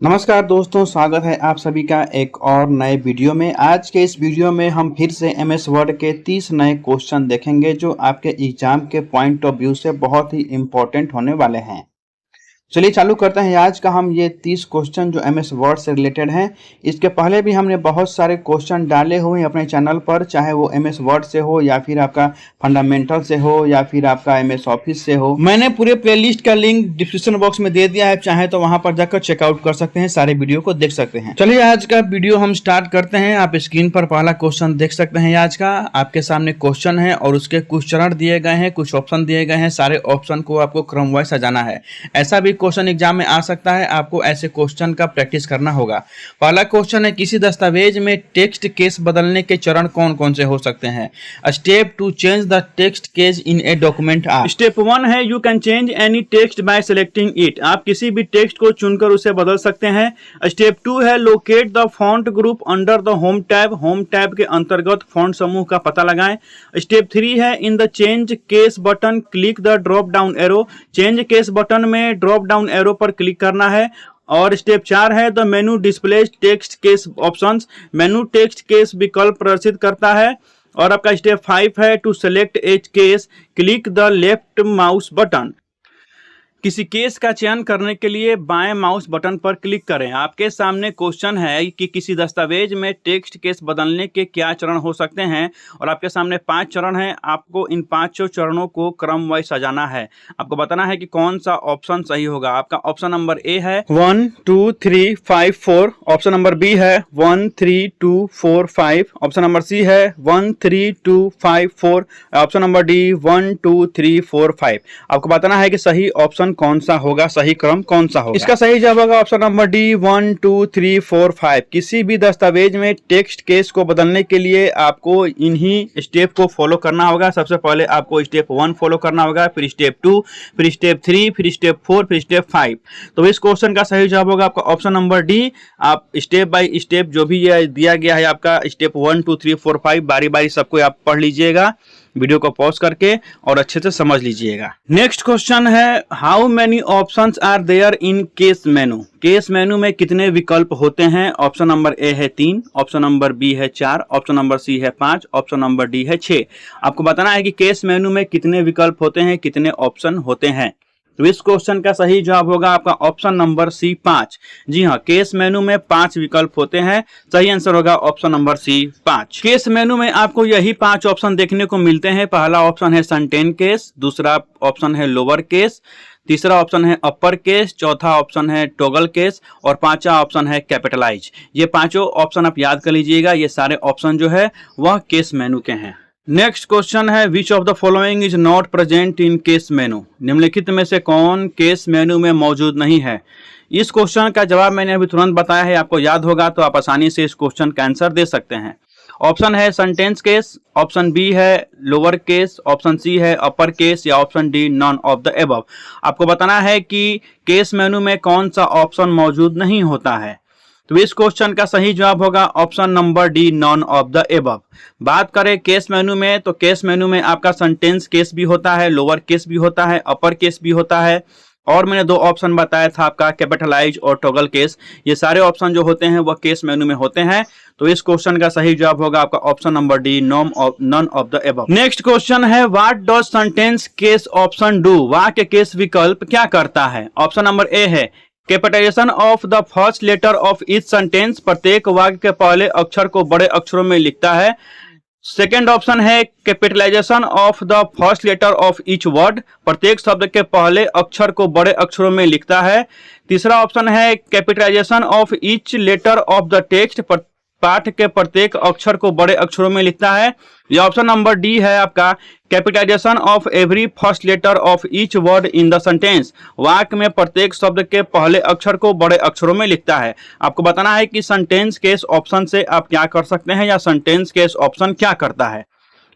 नमस्कार दोस्तों, स्वागत है आप सभी का एक और नए वीडियो में। आज के इस वीडियो में हम फिर से एमएस वर्ड के 30 नए क्वेश्चन देखेंगे जो आपके एग्जाम के पॉइंट ऑफ व्यू से बहुत ही इम्पोर्टेंट होने वाले हैं। चलिए चालू करते हैं आज का हम ये 30 क्वेश्चन जो एमएस वर्ड से रिलेटेड हैं। इसके पहले भी हमने बहुत सारे क्वेश्चन डाले हुए हैं अपने चैनल पर, चाहे वो एमएस वर्ड से हो या फिर आपका फंडामेंटल से हो या फिर आपका एमएस ऑफिस से हो। मैंने पूरे प्लेलिस्ट का लिंक डिस्क्रिप्शन बॉक्स में दे दिया है, चाहे तो वहां पर जाकर चेकआउट कर सकते हैं, सारे वीडियो को देख सकते हैं। चलिए आज का वीडियो हम स्टार्ट करते हैं। आप स्क्रीन पर पहला क्वेश्चन देख सकते हैं। आज का आपके सामने क्वेश्चन है और उसके कुछ चरण दिए गए हैं, कुछ ऑप्शन दिए गए हैं। सारे ऑप्शन को आपको क्रमवाइज सजाना है। ऐसा भी क्वेश्चन एग्जाम में आ सकता है, आपको ऐसे क्वेश्चन का प्रैक्टिस करना होगा। पहला क्वेश्चन है, किसी दस्तावेज में टेक्स्ट केस बदलने के चरण कौन कौन से हो सकते हैं? Step to change the text case in a document are. Step 1 है, you can change any text by selecting it. आप किसी भी टेक्स्ट को चुनकर उसे बदल सकते हैं। स्टेप 2 है, locate the font group under the home tab. Home tab के अंतर्गत फॉन्ट समूह का पता लगाएं। स्टेप 3 है, in the change case button click the drop down arrow. Change case button में ड्रॉप डाउन एरो पर क्लिक करना है। और स्टेप 4 है, the menu displays text case options. Menu text case विकल्प प्रदर्शित करता है। और आपका स्टेप 5 है, to select a case click the left mouse button. किसी केस का चयन करने के लिए बाएं माउस बटन पर क्लिक करें। आपके सामने क्वेश्चन है कि किसी दस्तावेज में टेक्स्ट केस बदलने के क्या चरण हो सकते हैं, और आपके सामने 5 चरण हैं। आपको इन 5 चरणों को क्रमवाइज सजाना है। आपको बताना है कि कौन सा ऑप्शन सही होगा। आपका ऑप्शन नंबर ए है 1 2 3 5 4। ऑप्शन नंबर बी है 1 3 2 4 5। ऑप्शन नंबर सी है 1 3 2 5 4। Option number D 1 2 3 4 5। आपको बताना है कि सही ऑप्शन कौन सा होगा, सही क्रम कौन सा होगा। इसका सही जवाब होगा ऑप्शन नंबर डी 1 2 3 4 5। किसी भी दस्तावेज में टेक्स्ट केस को बदलने के लिए आपको इन्हीं स्टेप को फॉलो करना होगा। सबसे पहले आपको स्टेप 1 फॉलो करना होगा, फिर स्टेप 2, फिर स्टेप 3, फिर स्टेप 4, फिर स्टेप 5। तो इस क्वेश्चन का सही जवाब होगा आपका ऑप्शन नंबर डी। आप स्टेप बाय स्टेप जो भी ये दिया गया है आपका स्टेप 1 2 3 4 5 बारी बारी सबको आप पढ़ लीजिएगा, वीडियो को पॉज करके, और अच्छे से समझ लीजिएगा। नेक्स्ट क्वेश्चन है, how many options are there in case menu. Case menu में कितने विकल्प होते हैं? ऑप्शन नंबर ए है 3, ऑप्शन नंबर बी है 4, ऑप्शन नंबर सी है 5, ऑप्शन नंबर डी है 6। आपको बताना है कि केस मेनू में कितने विकल्प होते हैं, कितने ऑप्शन होते हैं। तो इस क्वेश्चन का सही जवाब होगा आपका ऑप्शन नंबर सी 5। जी हाँ, केस मेनू में 5 विकल्प होते हैं। सही आंसर होगा option number C 5। Case menu में आपको यही 5 ऑप्शन देखने को मिलते हैं। पहला ऑप्शन है सनटेन केस, दूसरा ऑप्शन है लोअर केस, तीसरा ऑप्शन है अपर केस, चौथा ऑप्शन है टॉगल केस, और पांचवा ऑप्शन है कैपिटलाइज। ये पांचों ऑप्शन आप याद कर लीजिएगा। ये सारे ऑप्शन जो है वह केस मेनू के हैं। नेक्स्ट क्वेश्चन है, which of the following is not present in case मेनू। निम्नलिखित में से कौन केस मेनू में मौजूद नहीं है? इस क्वेश्चन का जवाब मैंने अभी तुरंत बताया है, आपको याद होगा तो आप आसानी से इस क्वेश्चन का आंसर दे सकते हैं। ऑप्शन है सेंटेंस केस, ऑप्शन बी है लोअर केस, ऑप्शन सी है अपर केस, या option D none of the above. आपको बताना है कि केस मेनू में कौन सा ऑप्शन मौजूद नहीं होता है। तो इस क्वेश्चन का सही जवाब होगा option number D none of the above. बात करें केस मेनू में, तो केस मेनू में आपका सेंटेंस केस भी होता है, लोअर केस भी होता है, अपर केस भी होता है, और मैंने 2 ऑप्शन बताया था आपका कैपिटलाइज और टॉगल केस। ये सारे ऑप्शन जो होते हैं वह केस मेनू में होते हैं। तो इस क्वेश्चन का सही जवाब होगा आपका option number D none of the above. Next question है, what does sentence case option do. वाक्य केस विकल्प क्या करता है? ऑप्शन नंबर ए है capitalisation of the first letter of each sentence. प्रत्येक वाक्य के पहले अक्षर को बड़े अक्षरों में लिखता है। सेकेंड ऑप्शन है capitalisation of the first letter of each word. प्रत्येक शब्द के पहले अक्षर को बड़े अक्षरों में लिखता है। तीसरा ऑप्शन है capitalisation of each letter of the text. पाठ के प्रत्येक अक्षर को बड़े अक्षरों में लिखता है। यह ऑप्शन नंबर डी है आपका capitalisation of every first letter of each word in the sentence. वाक्य में प्रत्येक शब्द के पहले अक्षर को बड़े अक्षरों में लिखता है। आपको बताना है कि सेंटेंस केस ऑप्शन से आप क्या कर सकते हैं, या सेंटेंस केस ऑप्शन क्या करता है।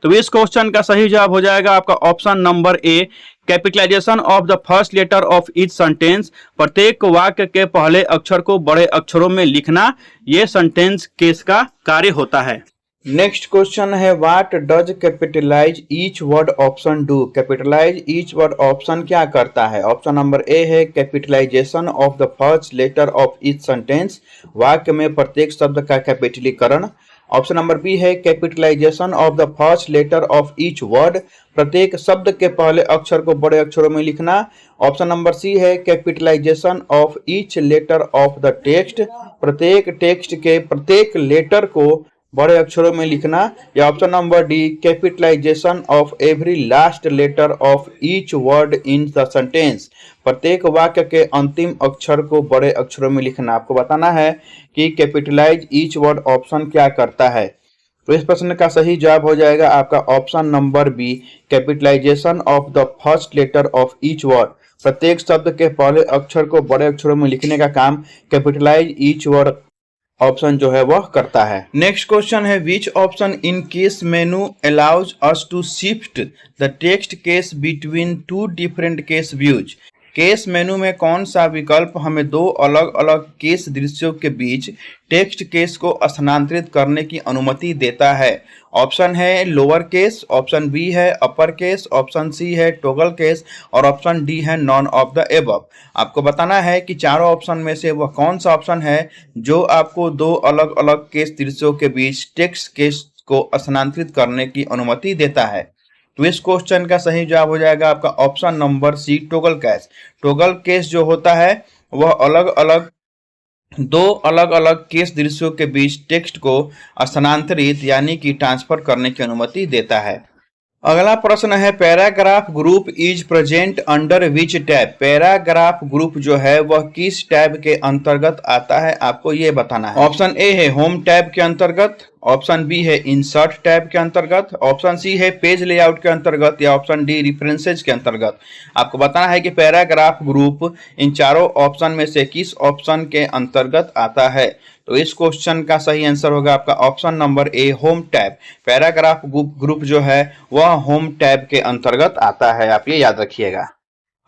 तो इस क्वेश्चन का सही जवाब हो जाएगा आपका option number A capitalisation of the first letter of each sentence. प्रत्येक वाक्य के पहले अक्षर को बड़े अक्षरों में लिखना, यह सेंटेंस केस का कार्य होता है। नेक्स्ट क्वेश्चन है what does capitalise each word option do. Capitalise each word option क्या करता है। ऑप्शन नंबर ए है capitalisation of the first letter of each sentence, वाक्य में प्रत्येक शब्द का कैपिटलीकरण। ऑप्शन नंबर बी है capitalisation of the first letter of each word, प्रत्येक शब्द के पहले अक्षर को बड़े अक्षरों में लिखना। ऑप्शन नंबर सी है capitalisation of each letter of the text, प्रत्येक टेक्स्ट के प्रत्येक लेटर को बड़े अक्षरों में लिखना। या option number D capitalisation of every last letter of each word in the sentence, प्रत्येक वाक्य के अंतिम अक्षर को बड़े अक्षरों में लिखना। आपको बताना है कि कैपिटलाइज ईच वर्ड ऑप्शन क्या करता है। तो इस प्रश्न का सही जवाब हो जाएगा आपका option number B capitalisation of the first letter of each word, प्रत्येक शब्द के पहले अक्षर को बड़े अक्षरों में लिखने का काम कैपिटलाइज ईच वर्ड ऑप्शन जो है वह करता है। नेक्स्ट क्वेश्चन है which option in case menu allows us to shift the text case between two different case views. Case menu में कौन सा विकल्प हमें दो अलग अलग केस दृश्यों के बीच टेक्स्ट केस को स्थानांतरित करने की अनुमति देता है। ऑप्शन है लोअर केस, ऑप्शन बी है अपर केस, ऑप्शन सी है टॉगल केस और ऑप्शन डी है नॉन ऑफ द एबव। आपको बताना है कि चारों ऑप्शन में से वह कौन सा ऑप्शन है जो आपको दो अलग अलग केस दृश्यों के बीच टेक्स्ट केस को स्थानांतरित करने की अनुमति देता है। तो इस क्वेश्चन का सही जवाब हो जाएगा आपका option number C toggle case. Toggle case जो होता है वह दो अलग अलग केस दृश्यों के बीच टेक्स्ट को स्थानांतरित यानी कि ट्रांसफर करने की अनुमति देता है। अगला प्रश्न है paragraph group is present under which tab. Paragraph group जो है वह किस टैब के अंतर्गत आता है आपको ये बताना है। ऑप्शन ए है होम टैब के अंतर्गत, ऑप्शन बी है इंसर्ट टैब के अंतर्गत, ऑप्शन सी है पेज लेआउट के अंतर्गत या ऑप्शन डी रेफरेंसेस के अंतर्गत। आपको बताना है कि पैराग्राफ ग्रुप इन चारों ऑप्शन में से किस ऑप्शन के अंतर्गत आता है। तो इस क्वेश्चन का सही आंसर होगा आपका option number A home tab. Paragraph group जो है वह होम टैब के अंतर्गत आता है, आप ये याद रखिएगा।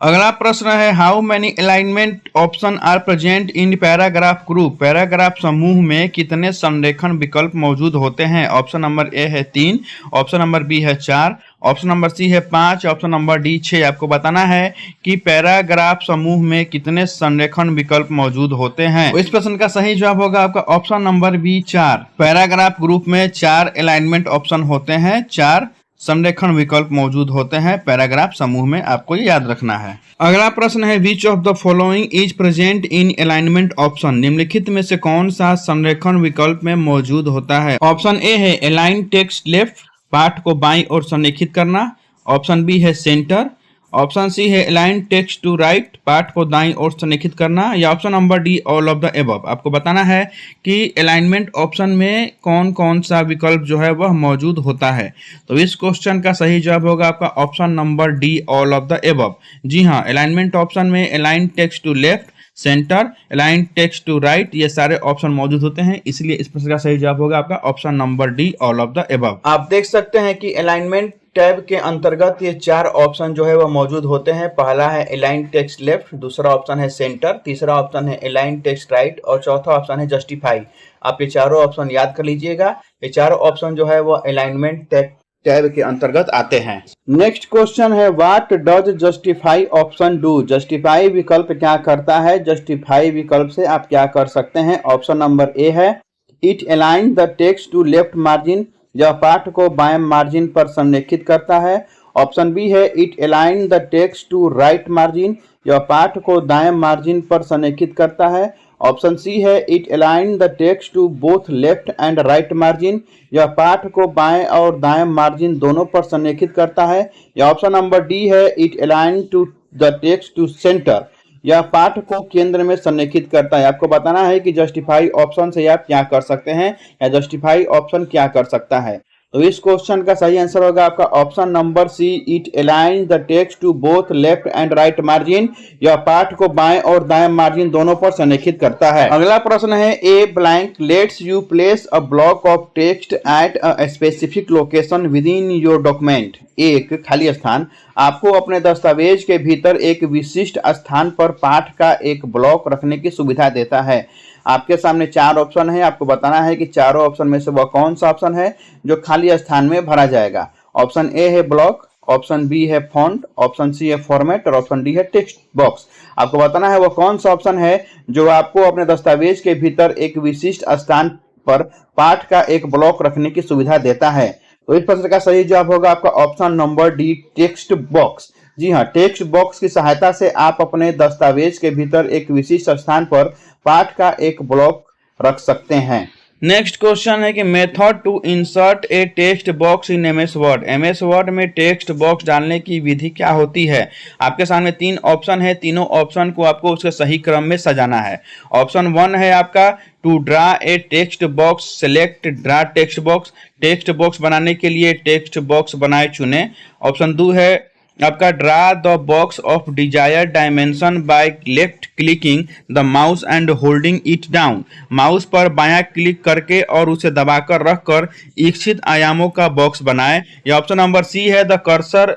अगला प्रश्न है how many alignment option are present in paragraph group. Paragraph समूह में कितने संरेखण विकल्प मौजूद होते हैं। ऑप्शन नंबर ए है 3, ऑप्शन नंबर बी है 4, ऑप्शन नंबर सी है 5, ऑप्शन नंबर डी 6। आपको बताना है कि पैराग्राफ समूह में कितने संरेखण विकल्प मौजूद होते हैं। इस प्रश्न का सही जवाब होगा आपका option number B 4। Paragraph group में 4 अलाइनमेंट ऑप्शन होते हैं, 4 संरेखण विकल्प मौजूद होते हैं पैराग्राफ समूह में, आपको ये याद रखना है। अगला प्रश्न है which of the following is present in alignment option. निम्नलिखित में से कौन सा संरेखण विकल्प में मौजूद होता है। ऑप्शन ए है अलाइन टेक्स्ट लेफ्ट, पाठ को बाईं ओर संरेखित करना, ऑप्शन बी है सेंटर, ऑप्शन सी है अलाइन टेक्स्ट टू राइट, पाठ को दाईं ओर संरेखित करना या option number D all of the above. आपको बताना है कि अलाइनमेंट ऑप्शन में कौन कौन सा विकल्प जो है वह मौजूद होता है। तो इस क्वेश्चन का सही जवाब होगा आपका option number D all of the above. जी हाँ, अलाइनमेंट ऑप्शन में align text to left, center, align text to right ये सारे ऑप्शन मौजूद होते हैं, इसलिए इस प्रश्न का सही जवाब होगा आपका option number D all of the above. आप देख सकते हैं कि अलाइनमेंट टैब के अंतर्गत ये 4 ऑप्शन जो है वह मौजूद होते हैं। पहला है अलाइन टेक्स्ट लेफ्ट, दूसरा ऑप्शन है सेंटर, तीसरा ऑप्शन है अलाइन टेक्स्ट राइट और चौथा ऑप्शन है जस्टिफाई। आप ये चारों ऑप्शन याद कर लीजिएगा। ये चारों ऑप्शन जो है वह अलाइनमेंट टैब के अंतर्गत आते हैं। नेक्स्ट क्वेश्चन है what does justify option do. Justify विकल्प क्या करता है। जस्टिफाई विकल्प से आप क्या कर सकते हैं। ऑप्शन नंबर ए है it align the text to left margin, यह पाठ को बाएं मार्जिन पर संरेखित करता है। ऑप्शन बी है it align the text to right margin, यह पाठ को दाएं मार्जिन पर संरेखित करता है। ऑप्शन सी है it align the text to both left and right margin, यह पाठ को बाएं और दाएं मार्जिन दोनों पर संरेखित करता है। या ऑप्शन नंबर डी है it align to the text to centre, यह पाठ को केंद्र में संरेखित करता है। आपको बताना है कि जस्टिफाई ऑप्शन से आप क्या कर सकते हैं या जस्टिफाई ऑप्शन क्या कर सकता है। तो इस क्वेश्चन का सही आंसर होगा आपका option number C it align the text to both left and right margin, यह पाठ को बाएं और दाएं मार्जिन दोनों पर संरेखित करता है। अगला प्रश्न है a blank lets you place a block of text at a specific location within your document. एक खाली स्थान, आपको अपने दस्तावेज के भीतर एक विशिष्ट स्थान पर पाठ का एक ब्लॉक रखने की सुविधा देता है। आपके सामने 4 ऑप्शन है, आपको बताना है कि चारों ऑप्शन में से वह कौन सा ऑप्शन है जो खाली स्थान में भरा जाएगा। ऑप्शन ए है ब्लॉक, ऑप्शन बी है फॉन्ट, ऑप्शन सी है फॉर्मेट और ऑप्शन डी है टेक्स्ट बॉक्स। आपको बताना है वो कौन सा ऑप्शन है जो आपको अपने दस्तावेज के भीतर एक विशिष्ट स्थान पर पाठ का एक ब्लॉक रखने की सुविधा देता है। तो इस प्रश्न का सही जवाब होगा आपका option number D, text box. जी हाँ, टेक्स्ट बॉक्स की सहायता से आप अपने दस्तावेज के भीतर एक विशिष्ट स्थान पर पाठ का एक ब्लॉक रख सकते हैं। नेक्स्ट क्वेश्चन है कि method to insert a text box in MS Word. MS Word में टेक्स्ट बॉक्स डालने की विधि क्या होती है? आपके सामने 3 ऑप्शन है, तीनों ऑप्शन को आपको उसके सही क्रम में सजाना है। ऑप्शन 1 है आपका to draw a text box, select draw text box. Text box बनाने के लिए टेक्स्ट बॉक्स बनाए चुने। ऑप्शन 2 है आपका draw the box of desire dimension by left clicking the mouse and holding it down. Mouse पर बायां क्लिक करके और उसे दबाकर रखकर इच्छित आयामों का बॉक्स बनाएं। या ऑप्शन नंबर सी है the cursor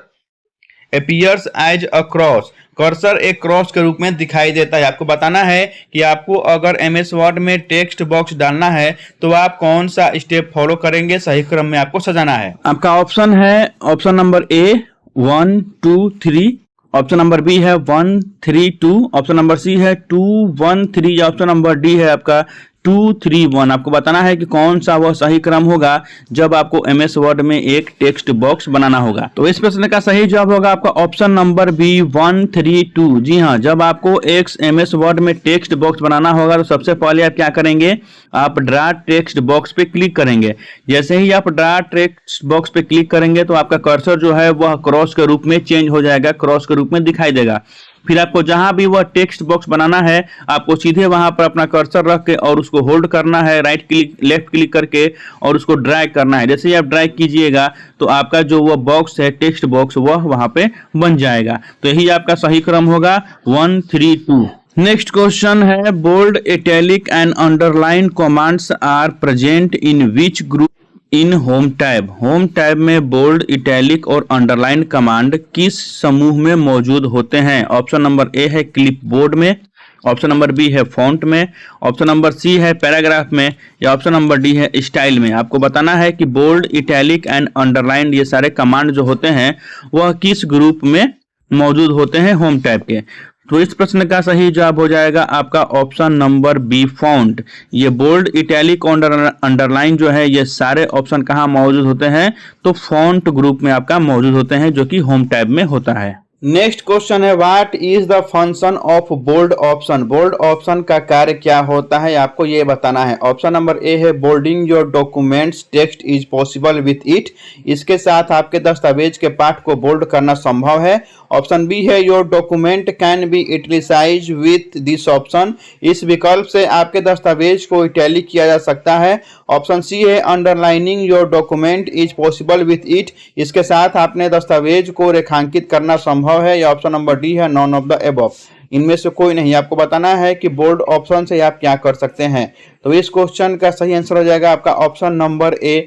appears as a cross. Cursor एक क्रॉस के रूप में दिखाई देता है। आपको बताना है कि आपको अगर एमएस वर्ड में टेक्स्ट बॉक्स डालना है तो आप कौन सा स्टेप फॉलो करेंगे, सही क्रम में आपको सजाना है। आपका ऑप्शन है option number A 1 2 3, option number B है 1 3 2, ऑप्शन नंबर सी है 2 1 3 या ऑप्शन नंबर डी है आपका 2 3 1। आपको बताना है कि कौन सा वह सही क्रम होगा जब आपको एमएस वर्ड में एक टेक्स्ट बॉक्स बनाना होगा। तो इस प्रश्न का सही जवाब होगा आपका ऑप्शन नंबर बी 1 3 2। जी हाँ, जब आपको एक एमएस वर्ड में टेक्स्ट बॉक्स बनाना होगा तो सबसे पहले आप क्या करेंगे, आप ड्रा टेक्स्ट बॉक्स पे क्लिक करेंगे। जैसे ही आप ड्रा टेक्स्ट बॉक्स पे क्लिक करेंगे तो आपका कर्सर जो है वह क्रॉस के रूप में चेंज हो जाएगा, क्रॉस के रूप में दिखाई देगा। फिर आपको जहां भी वह टेक्स्ट बॉक्स बनाना है आपको सीधे वहां पर अपना कर्सर रख के और उसको होल्ड करना है, राइट क्लिक लेफ्ट क्लिक करके और उसको ड्रैग करना है। जैसे ही आप ड्रैग कीजिएगा तो आपका जो वह बॉक्स है टेक्स्ट बॉक्स वह वहां पे बन जाएगा। तो यही आपका सही क्रम होगा 1 3 2। नेक्स्ट क्वेश्चन है bold, italic and underline commands are present in which group in home tab. Home tab में बोल्ड, इटैलिक और अंडरलाइन कमांड किस समूह में मौजूद होते हैं? ऑप्शन नंबर ए है क्लिपबोर्ड में, ऑप्शन नंबर बी है फॉन्ट में, ऑप्शन नंबर सी है पैराग्राफ में या ऑप्शन नंबर डी है स्टाइल में। आपको बताना है कि बोल्ड, इटैलिक एंड अंडरलाइन ये सारे कमांड जो होते हैं वह किस ग्रुप में मौजूद होते हैं होम टैब के। तो इस प्रश्न का सही जवाब हो जाएगा आपका ऑप्शन नंबर बी फॉन्ट। ये बोल्ड, इटैलिक और अंडरलाइन जो है ये सारे ऑप्शन कहाँ मौजूद होते हैं, तो फॉन्ट ग्रुप में आपका मौजूद होते हैं जो कि होम टैब में होता है। नेक्स्ट क्वेश्चन है what is the function of bold option. Bold option का कार्य क्या होता है आपको ये बताना है। ऑप्शन नंबर ए है Boulding your document's text is possible with it. इसके साथ आपके दस्तावेज के पाठ को बोल्ड करना संभव है। ऑप्शन बी है your document can be italicise with this option. इस विकल्प से आपके दस्तावेज को इटैलिक किया जा सकता है। ऑप्शन सी है underlining your document is possible with it. इसके साथ आपने दस्तावेज को रेखांकित करना संभव है। या ऑप्शन नंबर डी है नॉन ऑफ द एबव। इनमें से कोई नहीं। आपको बताना है कि बोल्ड ऑप्शन से आप क्या कर सकते हैं। तो इस क्वेश्चन का सही आंसर हो जाएगा आपका option number A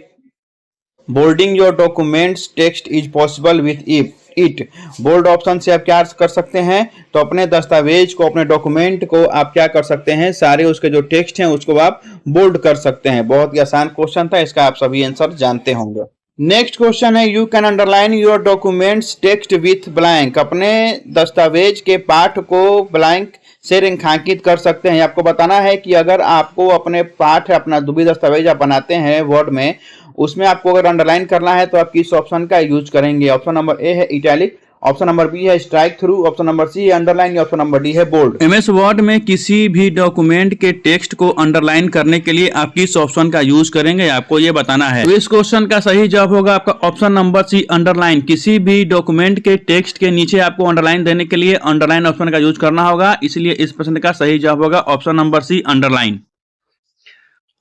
bolding your document's text is possible with it. Bold option से आप क्या कर सकते हैं, तो अपने दस्तावेज को, अपने डॉक्यूमेंट को आप क्या कर सकते हैं, सारे उसके जो टेक्स्ट हैं उसको आप बोल्ड कर सकते हैं। बहुत ही आसान क्वेश्चन था, इसका आप सभी आंसर जानते होंगे। नेक्स्ट क्वेश्चन है you can underline your document's text with blank. अपने दस्तावेज के पाठ को ब्लैंक से रेखांकित कर सकते हैं। आपको बताना है कि अगर आपको अपने पाठ, अपना जो भी दस्तावेज आप बनाते हैं वर्ड में, उसमें आपको अगर अंडरलाइन करना है तो आप किस ऑप्शन का यूज करेंगे। ऑप्शन नंबर ए है इटैलिक, ऑप्शन नंबर बी है strikethrough, option number C है अंडरलाइन, ऑप्शन नंबर डी है बोल्ड। एमएस वर्ड में किसी भी डॉक्यूमेंट के टेक्स्ट को अंडरलाइन करने के लिए आप किस ऑप्शन का यूज करेंगे आपको ये बताना है। तो इस क्वेश्चन का सही जवाब होगा आपका ऑप्शन नंबर सी अंडरलाइन। किसी भी डॉक्यूमेंट के टेक्स्ट के नीचे आपको अंडरलाइन देने के लिए अंडरलाइन ऑप्शन का यूज करना होगा, इसलिए इस प्रश्न का सही जवाब होगा ऑप्शन नंबर सी अंडरलाइन।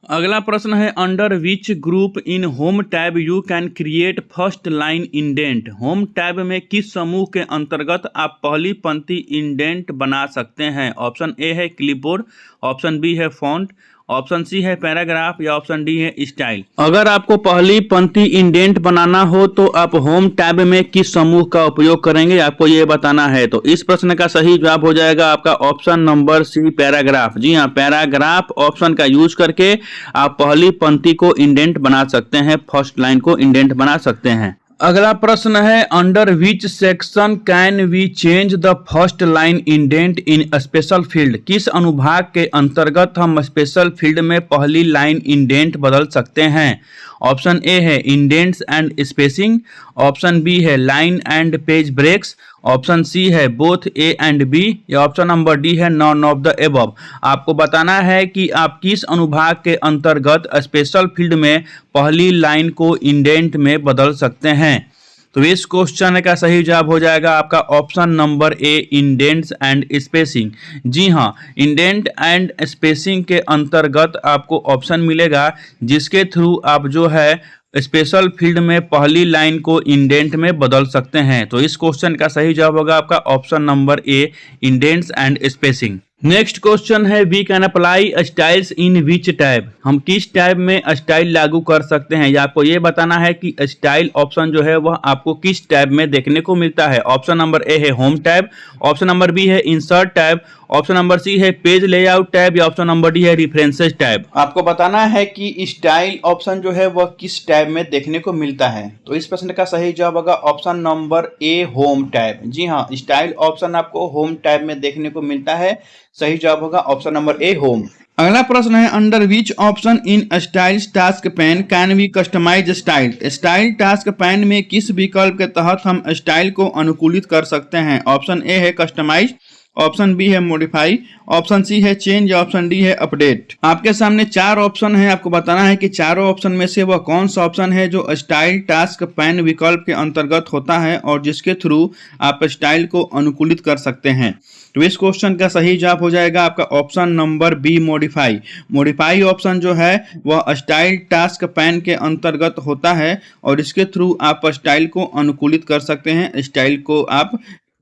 अगला प्रश्न है under which group in home tab you can create first line indent. Home tab में किस समूह के अंतर्गत आप पहली पंक्ति इंडेंट बना सकते हैं। ऑप्शन ए है क्लिपबोर्ड, ऑप्शन बी है फॉन्ट, ऑप्शन सी है पैराग्राफ या ऑप्शन डी है स्टाइल। अगर आपको पहली पंक्ति इंडेंट बनाना हो तो आप होम टैब में किस समूह का उपयोग करेंगे, आपको ये बताना है। तो इस प्रश्न का सही जवाब हो जाएगा आपका ऑप्शन नंबर सी पैराग्राफ। जी हाँ, पैराग्राफ ऑप्शन का यूज करके आप पहली पंक्ति को इंडेंट बना सकते हैं, फर्स्ट लाइन को इंडेंट बना सकते हैं। अगला प्रश्न है under which section can we change the first line indent in special field. किस अनुभाग के अंतर्गत हम स्पेशल फील्ड में पहली लाइन इंडेंट बदल सकते हैं। ऑप्शन ए है indents and spacing, option B है line and page breaks, option C है बोथ ए एंड बी या ऑप्शन नंबर डी है नॉन ऑफ द एबव। आपको बताना है कि आप किस अनुभाग के अंतर्गत स्पेशल फील्ड में पहली लाइन को इंडेंट में बदल सकते हैं। तो इस क्वेश्चन का सही जवाब हो जाएगा आपका option number A indents and spacing. जी हाँ, इंडेंट एंड स्पेसिंग के अंतर्गत आपको ऑप्शन मिलेगा जिसके थ्रू आप जो है स्पेशल फील्ड में पहली लाइन को इंडेंट में बदल सकते हैं। तो इस क्वेश्चन का सही जवाब होगा आपका option number A indents and spacing. Next question है we can apply styles in which tab. हम किस टैब में स्टाइल लागू कर सकते हैं, या आपको ये बताना है कि स्टाइल ऑप्शन जो है वह आपको किस टैब में देखने को मिलता है। ऑप्शन नंबर ए है home tab, option number B है insert tab, option number C है पेज लेआउट टैब या ऑप्शन नंबर डी है रेफरेंसेस टैब। आपको बताना है कि स्टाइल ऑप्शन जो है वह किस टैब में देखने को मिलता है। तो इस प्रश्न का सही जवाब होगा option number A home tab. जी हाँ, स्टाइल ऑप्शन आपको होम टैब में देखने को मिलता है। सही जवाब होगा ऑप्शन नंबर ए होम। अगला प्रश्न है under which option in style task pane can we customise style. Style task pane में किस विकल्प के तहत हम स्टाइल को अनुकूलित कर सकते हैं। ऑप्शन ए है कस्टमाइज, ऑप्शन बी है मॉडिफाई, ऑप्शन सी है चेंज या ऑप्शन डी है अपडेट। आपके सामने चार ऑप्शन है, आपको बताना है कि चारों ऑप्शन में से वह कौन सा ऑप्शन है जो स्टाइल टास्क पैन विकल्प के अंतर्गत होता है और जिसके थ्रू आप स्टाइल को अनुकूलित कर सकते हैं। तो इस क्वेश्चन का सही जवाब हो जाएगा आपका option number B modify. Modify option जो है वह स्टाइल टास्क पैन के अंतर्गत होता है और इसके थ्रू आप स्टाइल को अनुकूलित कर सकते हैं, स्टाइल को आप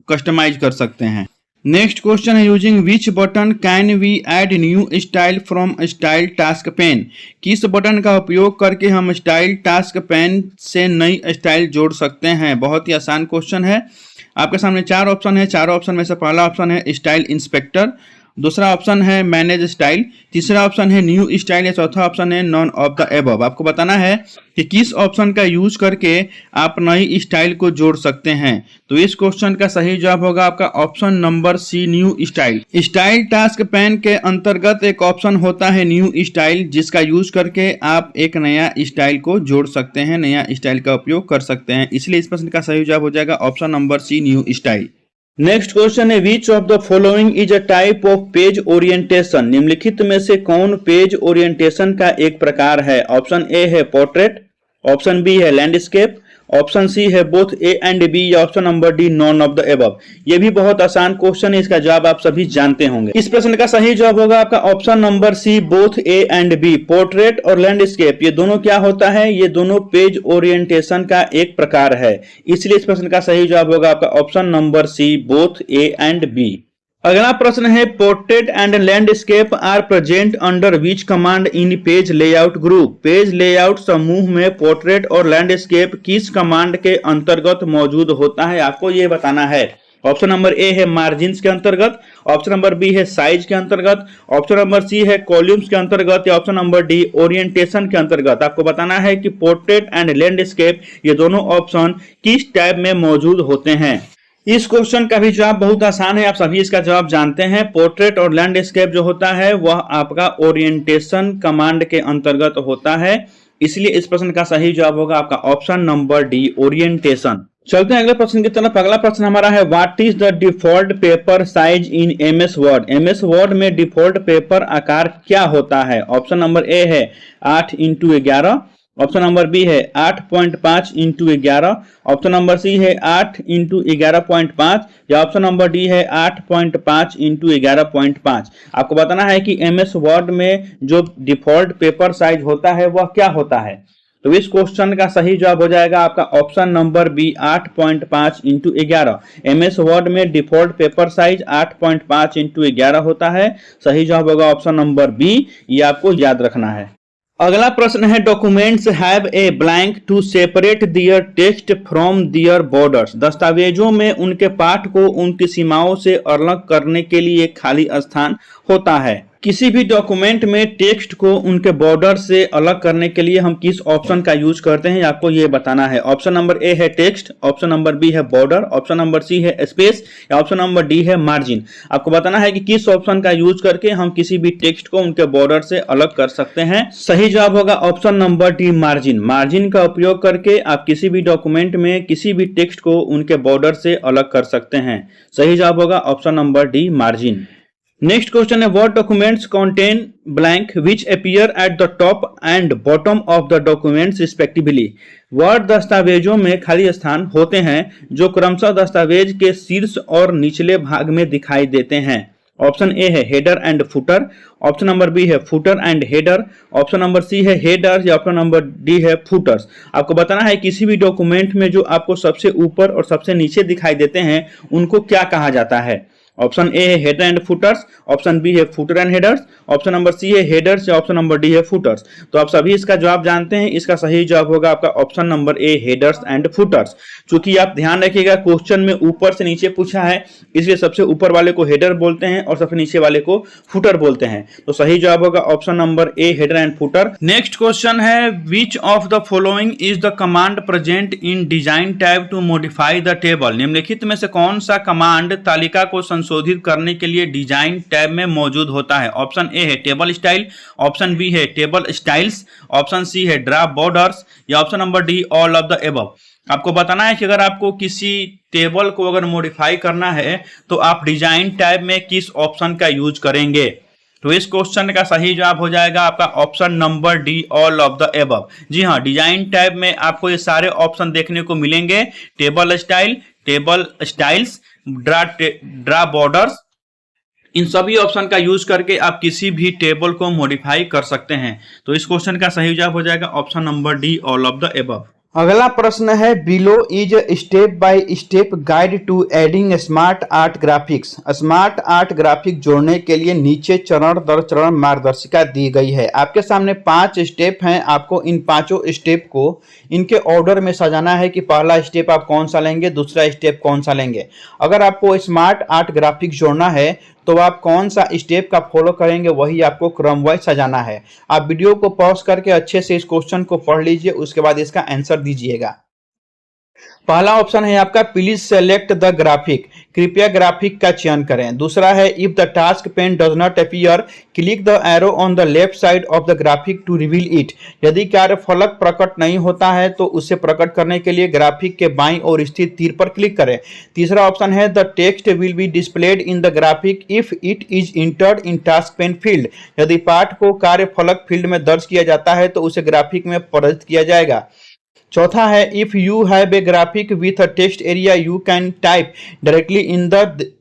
कस्टमाइज कर सकते हैं। नेक्स्ट क्वेश्चन है using which button can we add new style from style task pane. किस बटन का उपयोग करके हम स्टाइल टास्क पैन से नई स्टाइल जोड़ सकते हैं। बहुत ही आसान क्वेश्चन है। आपके सामने चार ऑप्शन है, चारों ऑप्शन में से पहला ऑप्शन है स्टाइल इंस्पेक्टर, दूसरा ऑप्शन है मैनेज स्टाइल, तीसरा ऑप्शन है न्यू स्टाइल या चौथा ऑप्शन है नॉन ऑफ द एबव। आपको बताना है कि किस ऑप्शन का यूज करके आप नई स्टाइल को जोड़ सकते हैं। तो इस क्वेश्चन का सही जवाब होगा आपका option number C new style. Style task pane के अंतर्गत एक ऑप्शन होता है न्यू स्टाइल, जिसका यूज करके आप एक नया स्टाइल को जोड़ सकते हैं, नया स्टाइल का उपयोग कर सकते हैं। इसलिए इस प्रश्न का सही जवाब हो जाएगा option number C new style. Next question है which of the following is a type of page orientation. निम्नलिखित में से कौन पेज ओरिएंटेशन का एक प्रकार है। ऑप्शन ए है पोर्ट्रेट, ऑप्शन बी है लैंडस्केप, ऑप्शन सी है बोथ ए एंड बी या option number D none of the above. ये भी बहुत आसान क्वेश्चन है, इसका जवाब आप सभी जानते होंगे। इस प्रश्न का सही जवाब होगा आपका option number C both A and B. Portrait और लैंडस्केप ये दोनों क्या होता है, ये दोनों पेज ओरिएंटेशन का एक प्रकार है। इसलिए इस प्रश्न का सही जवाब होगा आपका option number C both A and B. अगला प्रश्न है portrait and landscape are present under which command in page layout group. Page layout समूह में पोर्ट्रेट और लैंडस्केप किस कमांड के अंतर्गत मौजूद होता है, आपको यह बताना है। ऑप्शन नंबर ए है मार्जिन्स के अंतर्गत, ऑप्शन नंबर बी है साइज के अंतर्गत, ऑप्शन नंबर सी है कॉलम्स के अंतर्गत या ऑप्शन नंबर डी ओरिएंटेशन के अंतर्गत। आपको बताना है कि पोर्ट्रेट एंड लैंडस्केप ये दोनों ऑप्शन किस टैब में मौजूद होते हैं। इस क्वेश्चन का भी जवाब बहुत आसान है, आप सभी इसका जवाब जानते हैं। पोर्ट्रेट और लैंडस्केप जो होता है वह आपका ओरिएंटेशन कमांड के अंतर्गत होता है। इसलिए इस प्रश्न का सही जवाब होगा आपका ऑप्शन नंबर डी ओरिएंटेशन। चलते हैं अगले प्रश्न की तरफ। अगला प्रश्न हमारा है what is the default paper size in MS Word. MS Word में डिफॉल्ट पेपर आकार क्या होता है। ऑप्शन नंबर ए है 8x11, ऑप्शन नंबर बी है 8.5x11, ऑप्शन नंबर सी है 8x11.5 या ऑप्शन नंबर डी है 8.5x11.5। आपको बताना है कि एमएस वर्ड में जो डिफॉल्ट पेपर साइज होता है वह क्या होता है। तो इस क्वेश्चन का सही जवाब हो जाएगा आपका option number B 8.5 into 11। MS Word में डिफॉल्ट पेपर साइज 8.5 इंटू 11 होता है। सही जवाब होगा ऑप्शन नंबर बी, ये आपको याद रखना है। अगला प्रश्न है documents have a blank to separate their text from their borders. दस्तावेजों में उनके पाठ को उनकी सीमाओं से अलग करने के लिए खाली स्थान होता है। किसी भी डॉक्यूमेंट में टेक्स्ट को उनके बॉर्डर से अलग करने के लिए हम किस ऑप्शन का यूज करते हैं आपको ये बताना है। ऑप्शन नंबर ए है टेक्स्ट, ऑप्शन नंबर बी है बॉर्डर, ऑप्शन नंबर सी है स्पेस या ऑप्शन नंबर डी है मार्जिन। आपको बताना है कि किस ऑप्शन का यूज करके हम किसी भी टेक्स्ट को उनके बॉर्डर से अलग कर सकते हैं। सही जवाब होगा option number D margin. Margin का उपयोग करके आप किसी भी डॉक्यूमेंट में किसी भी टेक्स्ट को उनके बॉर्डर से अलग कर सकते हैं। सही जवाब होगा option number D margin. Next question है what documents contain blank which appear at the top and bottom of the documents respectively. वह दस्तावेजों में खाली स्थान होते हैं जो क्रमशः दस्तावेज के शीर्ष और निचले भाग में दिखाई देते हैं। ऑप्शन ए है header and footer, option number B है footer and header, option number C है हेडर्स या ऑप्शन नंबर डी है फुटर्स। आपको बताना है किसी भी डॉक्यूमेंट में जो आपको सबसे ऊपर और सबसे नीचे दिखाई देते हैं उनको क्या कहा जाता है। ऑप्शन ए है header and footers, option B है footer and headers, option number C है हेडर्स या ऑप्शन नंबर डी है फुटर्स। तो आप सभी इसका जवाब जानते हैं, इसका सही जवाब होगा आपका option number A headers and putters. चूंकि आप ध्यान रखिएगा क्वेश्चन में ऊपर से नीचे पूछा है, इसलिए सबसे ऊपर वाले को हेडर बोलते हैं और सबसे नीचे वाले को फुटर बोलते हैं। तो सही जवाब होगा option number A header and footer. Next question है which of the following is the command present in design tab to modify the table. निम्नलिखित में से कौन सा कमांड तालिका को संशोधित करने के लिए डिजाइन टैब में मौजूद होता है। ऑप्शन ए है टेबल स्टाइल, ऑप्शन बी है टेबल स्टाइल्स, ऑप्शन सी है ड्रा बॉर्डर्स या option number D all of the above. आपको बताना है कि अगर आपको किसी टेबल को अगर मॉडिफाई करना है तो आप डिजाइन टैब में किस ऑप्शन का यूज करेंगे। तो इस क्वेश्चन का सही जवाब हो जाएगा आपका option number D all of the above. जी हाँ, डिजाइन टैब में आपको ये सारे ऑप्शन देखने को मिलेंगे, table style, table styles, draw borders. इन सभी ऑप्शन का यूज करके आप किसी भी टेबल को मॉडिफाई कर सकते हैं। तो इस क्वेश्चन का सही जवाब हो जाएगा option number D all of the above. अगला प्रश्न है below is step by step guide to adding smart art graphics. Smart art graphic जोड़ने के लिए नीचे चरण दर चरण मार्गदर्शिका दी गई है। आपके सामने 5 स्टेप हैं, आपको इन पांचों स्टेप को इनके ऑर्डर में सजाना है कि पहला स्टेप आप कौन सा लेंगे, दूसरा स्टेप कौन सा लेंगे। अगर आपको स्मार्ट आर्ट ग्राफिक जोड़ना है तो आप कौन सा स्टेप का फॉलो करेंगे वही आपको क्रमवाइज सजाना है। आप वीडियो को पॉज करके अच्छे से इस क्वेश्चन को पढ़ लीजिए, उसके बाद इसका आंसर दीजिएगा। पहला ऑप्शन है आपका प्लीज सेलेक्ट द ग्राफिक, कृपया ग्राफिक का चयन करें। दूसरा है if the task pane does not appear click the arrow on the left side of the graphic to reveal it. यदि कार्य फलक प्रकट नहीं होता है तो उसे प्रकट करने के लिए ग्राफिक के बाईं ओर स्थित तीर पर क्लिक करें। तीसरा ऑप्शन है the text will be displayed in the graphic if it is entered in task pen field. यदि पाठ को कार्य फलक फील्ड में दर्ज किया जाता है तो उसे ग्राफिक में प्रदर्शित किया जाएगा। चौथा है if you have a graphic with a text area you can type directly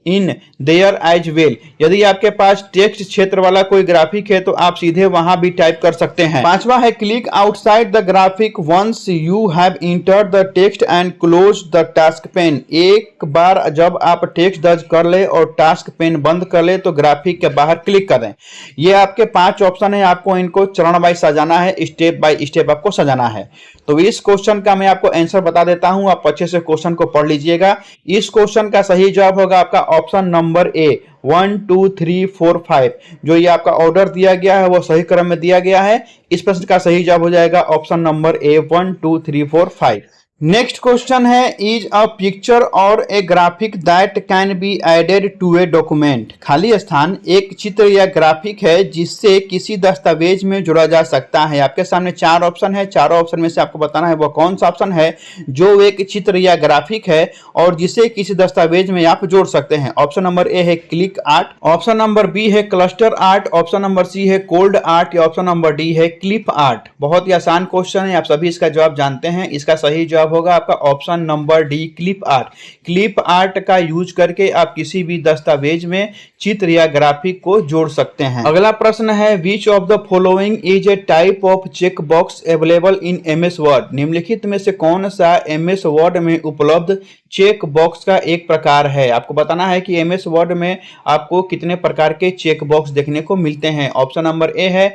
in there as well. यदि आपके पास टेक्स्ट क्षेत्र वाला कोई ग्राफिक है तो आप सीधे वहां भी टाइप कर सकते हैं। पांचवा है click outside the graphic once you have entered the text and close the task pane. एक बार जब आप टेक्स्ट दर्ज कर ले और टास्क पेन बंद कर ले तो ग्राफिक के बाहर क्लिक कर दें। ये आपके 5 ऑप्शन है, आपको इनको चरण वाइज सजाना है, स्टेप बाय स्टेप आपको सजाना है। तो इस क्वेश्चन का मैं आपको आंसर बता देता हूं, आप अच्छे से क्वेश्चन को पढ़ लीजिएगा। इस क्वेश्चन का सही जवाब होगा आपका ऑप्शन नंबर ए 1 2 3 4 5। जो ये आपका ऑर्डर दिया गया है वो सही क्रम में दिया गया है। इस प्रश्न का सही जवाब हो जाएगा option number A 1 2 3 4 5। Next question है is a picture or a graphic that can be added to a document. खाली स्थान एक चित्र या ग्राफिक है जिससे किसी दस्तावेज में जोड़ा जा सकता है। आपके सामने 4 ऑप्शन है, चारों ऑप्शन में से आपको बताना है वो कौन सा ऑप्शन है जो एक चित्र या ग्राफिक है और जिसे किसी दस्तावेज में आप जोड़ सकते हैं। ऑप्शन नंबर ए है click art, option number B है cluster art, option number C है कोल्ड आर्ट या ऑप्शन नंबर डी है क्लिप आर्ट। बहुत ही आसान क्वेश्चन है, आप सभी इसका जवाब जानते हैं। इसका सही जवाब जवाब होगा आपका option number D, clip art. Clip art का यूज करके आप किसी भी दस्तावेज में चित्र या ग्राफिक को जोड़ सकते हैं। अगला प्रश्न है, which of the following is a type of check box available in MS Word. निम्नलिखित में से कौन सा एमएस वर्ड में उपलब्ध चेक बॉक्स का एक प्रकार है। आपको बताना है कि एमएस वर्ड में आपको कितने प्रकार के चेक बॉक्स देखने को मिलते हैं। ऑप्शन नंबर ए है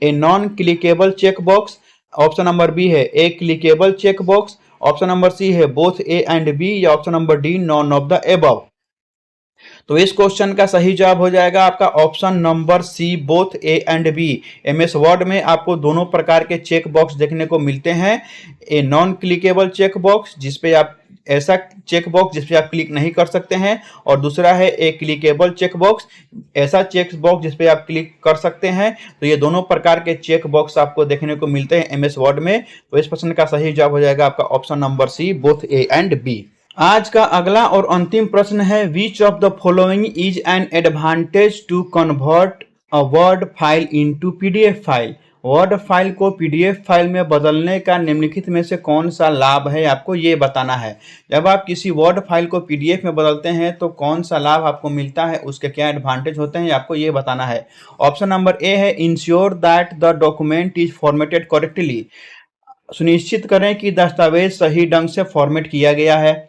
a non clickable check box, option number B है a clickable check box, option number C है बोथ ए एंड बी, या option number D none of the above. तो इस क्वेश्चन का सही जवाब हो जाएगा आपका option number C, both A and B. MS Word में आपको दोनों प्रकार के चेक बॉक्स देखने को मिलते हैं। A non clickable check box, जिसपे आप ऐसा चेक बॉक्स जिसपे आप क्लिक नहीं कर सकते हैं, और दूसरा है ए क्लिकेबल चेक बॉक्स, ऐसा चेक बॉक्स जिसपे आप क्लिक कर सकते हैं। तो ये दोनों प्रकार के चेक बॉक्स आपको देखने को मिलते हैं एमएस वर्ड में। तो इस प्रश्न का सही जवाब हो जाएगा आपका option number C, both A and B. आज का अगला और अंतिम प्रश्न है, which of the following is an advantage to convert a Word file into PDF file. Word file को पीडीएफ फाइल में बदलने का निम्नलिखित में से कौन सा लाभ है, आपको ये बताना है। जब आप किसी वर्ड फाइल को पीडीएफ में बदलते हैं तो कौन सा लाभ आपको मिलता है, उसके क्या एडवांटेज होते हैं, आपको ये बताना है। ऑप्शन नंबर ए है ensure that the document is formatted correctly. सुनिश्चित करें कि दस्तावेज सही ढंग से फॉर्मेट किया गया है।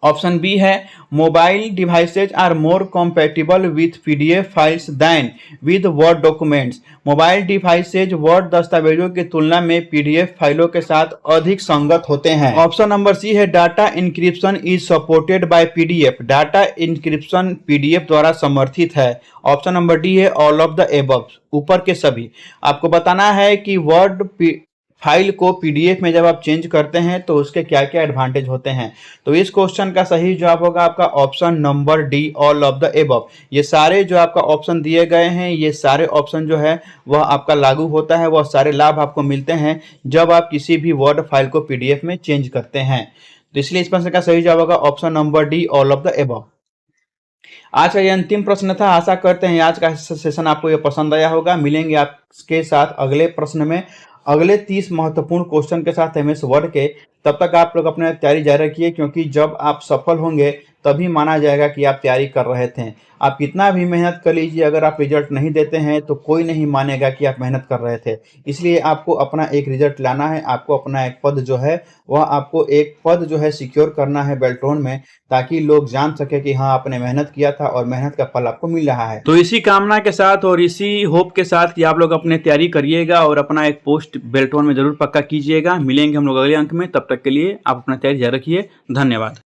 ऑप्शन बी है mobile devices are more compatible with PDF files than with Word documents. Mobile devices Word दस्तावेजों की तुलना में पीडीएफ फाइलों के साथ अधिक संगत होते हैं। ऑप्शन नंबर सी है data encryption is supported by PDF. Data encryption PDF द्वारा समर्थित है। ऑप्शन नंबर डी है ऑल ऑफ द एबव, ऊपर के सभी। आपको बताना है कि वर्ड फाइल को पीडीएफ में जब आप चेंज करते हैं तो उसके क्या क्या एडवांटेज होते हैं। तो इस क्वेश्चन का सही जवाब होगा आपका option number D, all of the above. ये सारे जो आपका ऑप्शन दिए गए हैं, ये सारे ऑप्शन जो है वह आपका लागू होता है, वह सारे लाभ आपको मिलते हैं जब आप किसी भी वर्ड फाइल को पीडीएफ में चेंज करते हैं। तो इसलिए इस प्रश्न का सही जवाब होगा option number D, all of the above. आज का ये अंतिम प्रश्न था। आशा करते हैं आज का सेशन आपको ये पसंद आया होगा। मिलेंगे आपके साथ अगले प्रश्न में अगले 30 महत्वपूर्ण क्वेश्चन के साथ एमएस वर्ड के। तब तक आप लोग अपने तैयारी जारी रखिए, क्योंकि जब आप सफल होंगे तभी माना जाएगा कि आप तैयारी कर रहे थे। आप कितना भी मेहनत कर लीजिए, अगर आप रिजल्ट नहीं देते हैं तो कोई नहीं मानेगा कि आप मेहनत कर रहे थे। इसलिए आपको अपना एक रिजल्ट लाना है, आपको अपना एक पद जो है वह आपको एक पद जो है सिक्योर करना है बेल्ट्रॉन में, ताकि लोग जान सके कि हाँ आपने मेहनत किया था और मेहनत का फल आपको मिल रहा है। तो इसी कामना के साथ और इसी होप के साथ कि आप लोग अपने तैयारी करिएगा और अपना एक पोस्ट बेल्ट्रॉन में जरूर पक्का कीजिएगा। मिलेंगे हम लोग अगले अंक में, तब तक के लिए आप अपना तैयारी जारी रखिए। धन्यवाद।